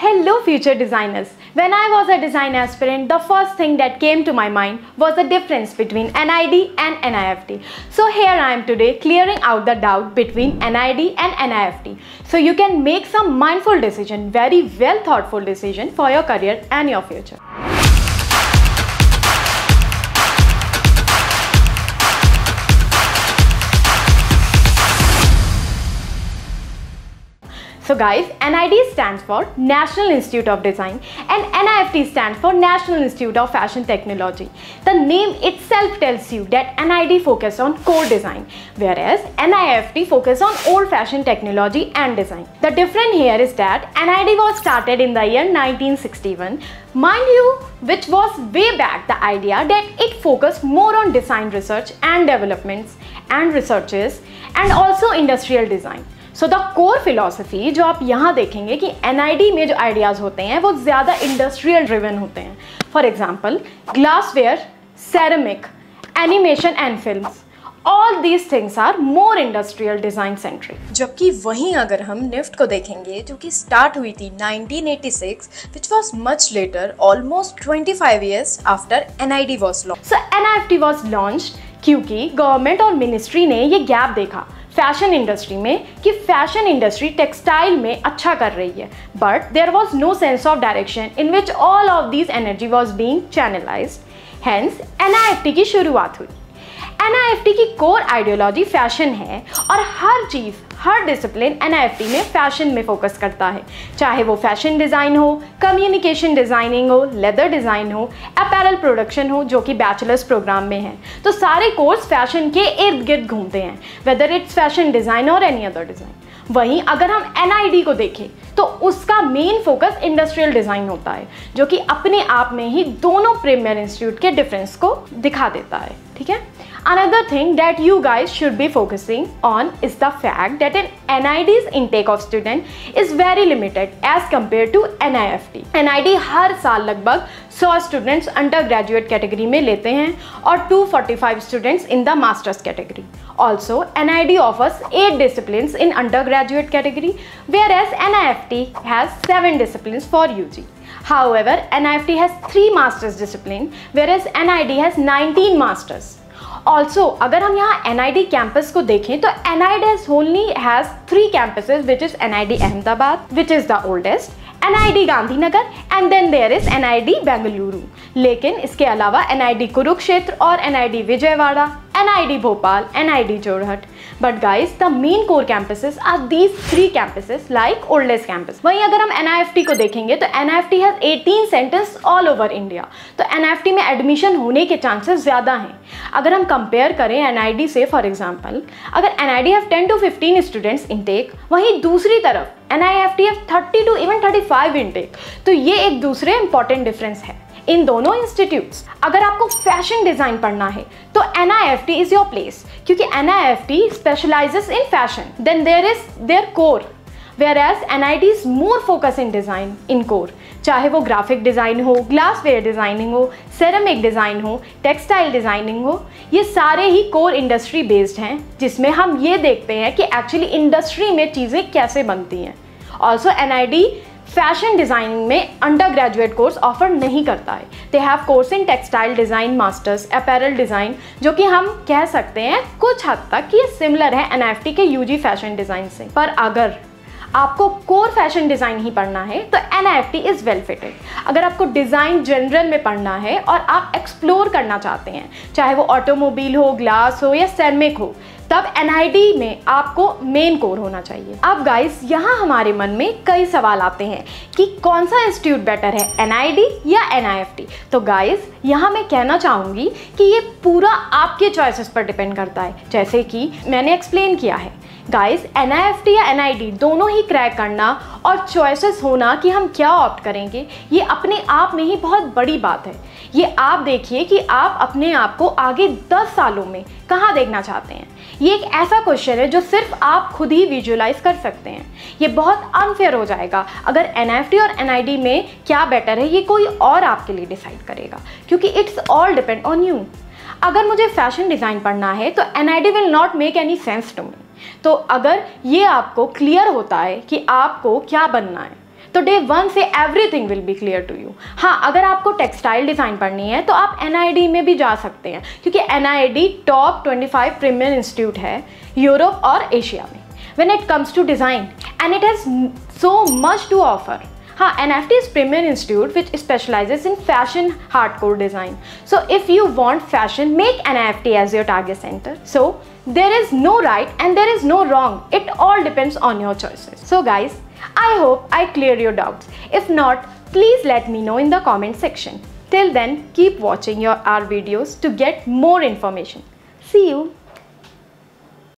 Hello future designers. When I was a design aspirant, the first thing that came to my mind was the difference between NID and NIFT. So here I am today clearing out the doubt between NID and NIFT. So you can make some mindful decision, very well thoughtful decision for your career and your future. So guys, NID stands for National Institute of Design and NIFT stands for National Institute of Fashion Technology. The name itself tells you that NID focus on core design, whereas NIFT focus on old-fashioned technology and design. The difference here is that NID was started in the year 1961, mind you, which was way back the idea that it focused more on design research and developments and researches and also industrial design. So the core philosophy जो आप यहाँ देखेंगे कि NID में जो ideas होते हैं वो ज़्यादा इंडस्ट्रियल ड्रिवन होते हैं. For example glassware, ceramic, animation and films, all these things are more industrial design centric. जबकि वहीं अगर हम निफ्ट को देखेंगे जो कि स्टार्ट हुई थी 1986, which was much later, almost 25 years after NID was launch. So NIFT was launch क्योंकि गवर्नमेंट और मिनिस्ट्री ने ये गैप देखा फैशन इंडस्ट्री में कि फैशन इंडस्ट्री टेक्सटाइल में अच्छा कर रही है, but there was no sense of direction in which all of this energy was being channelized. Hence NIFT की शुरुआत हुई. NIFT की कोर आइडियोलॉजी फैशन है और हर चीज़, हर डिसिप्लिन NIFT में फैशन में फोकस करता है, चाहे वो फैशन डिज़ाइन हो, कम्युनिकेशन डिज़ाइनिंग हो, लेदर डिज़ाइन हो, अपैरल प्रोडक्शन हो जो कि बैचलर्स प्रोग्राम में है. तो सारे कोर्स फैशन के इर्द गिर्द घूमते हैं, वेदर इट्स फैशन डिज़ाइन और एनी अदर डिज़ाइन. वहीं अगर हम NID को देखें तो उसका मेन फोकस इंडस्ट्रियल डिज़ाइन होता है जो कि अपने आप में ही दोनों प्रीमियर इंस्टीट्यूट के डिफरेंस को दिखा देता है. ठीक है. Another thing that you guys should be focusing on is the fact that an NID's intake of student is very limited as compared to NIFT. NID हर साल लगभग 100 स्टूडेंट्स अंडर ग्रेजुएट कैटेगरी में लेते हैं और 245 students in the masters category. Also, NID offers 8 disciplines in undergraduate category, whereas NIFT has 7 disciplines for UG. However, NIFT has 3 masters discipline, whereas NID has 19 masters. Also, अगर हम यहाँ NID campus को देखें तो NID only has 3 campuses, which is NID Ahmedabad, which is the oldest, NID Gandhinagar and then there is NID Bengaluru. लेकिन इसके अलावा NID Kurukshetra और NID Vijayawada, NID Bhopal, NID Jorhat. But guys, the main core campuses are these 3 campuses like oldest campus. वहीं अगर हम NIFT को देखेंगे तो NIFT has 18 centers all over India. तो NIFT में एडमिशन होने के चांसेस ज़्यादा हैं. अगर हम कंपेयर करें NID से, फॉर एग्जाम्पल अगर NID have 10 to 15 students intake, वहीं दूसरी तरफ NIFT have 30 to even 35 intake. तो ये एक दूसरे इंपॉर्टेंट डिफरेंस है इन दोनों इंस्टीट्यूट्स. अगर आपको फैशन डिज़ाइन पढ़ना है तो NIFT इज़ योर प्लेस क्योंकि NIFT specializes in fashion. Then there is their core, whereas NID is more focus in design in core. चाहे वो ग्राफिक डिज़ाइन हो, ग्लासवेयर डिज़ाइनिंग हो, सेरेमिक डिज़ाइन हो, टेक्सटाइल डिज़ाइनिंग हो, ये सारे ही कोर इंडस्ट्री बेस्ड हैं जिसमें हम ये देखते हैं कि एक्चुअली इंडस्ट्री में चीज़ें कैसे बनती हैं. ऑल्सो NID फैशन डिज़ाइनिंग में अंडर ग्रेजुएट कोर्स ऑफर नहीं करता है. They have course in textile design, masters, apparel design, जो कि हम कह सकते हैं कुछ हद तक कि ये सिमिलर है NIFT के UG फैशन डिज़ाइन से. पर अगर आपको कोर फैशन डिज़ाइन ही पढ़ना है तो NIFT इज़ वेल फिटेड. अगर आपको डिज़ाइन जनरल में पढ़ना है और आप एक्सप्लोर करना चाहते हैं, चाहे वो ऑटोमोबाइल हो, ग्लास हो या सेरेमिक हो, तब NID में आपको मेन कोर होना चाहिए. अब गाइस, यहाँ हमारे मन में कई सवाल आते हैं कि कौन सा इंस्टीट्यूट बेटर है, NID या NIFT. तो गाइस, यहाँ मैं कहना चाहूँगी कि ये पूरा आपके चॉइसेस पर डिपेंड करता है. जैसे कि मैंने एक्सप्लेन किया है गाइस, NIFT या NID दोनों ही क्रैक करना और चॉइसेस होना कि हम क्या ऑप्ट करेंगे, ये अपने आप में ही बहुत बड़ी बात है. ये आप देखिए कि आप अपने आप को आगे 10 सालों में कहाँ देखना चाहते हैं. ये एक ऐसा क्वेश्चन है जो सिर्फ आप खुद ही विजुअलाइज कर सकते हैं. ये बहुत अनफेयर हो जाएगा अगर NIFT और NID में क्या बेटर है ये कोई और आपके लिए डिसाइड करेगा, क्योंकि it's all depend on you. अगर मुझे फैशन डिज़ाइन पढ़ना है तो NID will not make any sense to me. तो अगर ये आपको क्लियर होता है कि आपको क्या बनना है तो डे 1 से everything will be clear to you. हाँ, अगर आपको टेक्सटाइल डिज़ाइन पढ़नी है तो आप NID में भी जा सकते हैं, क्योंकि NID टॉप 25 प्रीमियर इंस्टीट्यूट है यूरोप और एशिया में when it comes to design, and it has so much to offer. हाँ, NFT is premier institute which specializes in fashion hardcore design. So if you want fashion, make NFT as your target center. So there is no right and there is no wrong. It all depends on your choices. So guys, I hope I cleared your doubts. If not, please let me know in the comment section. Till then, keep watching our videos to get more information. See you.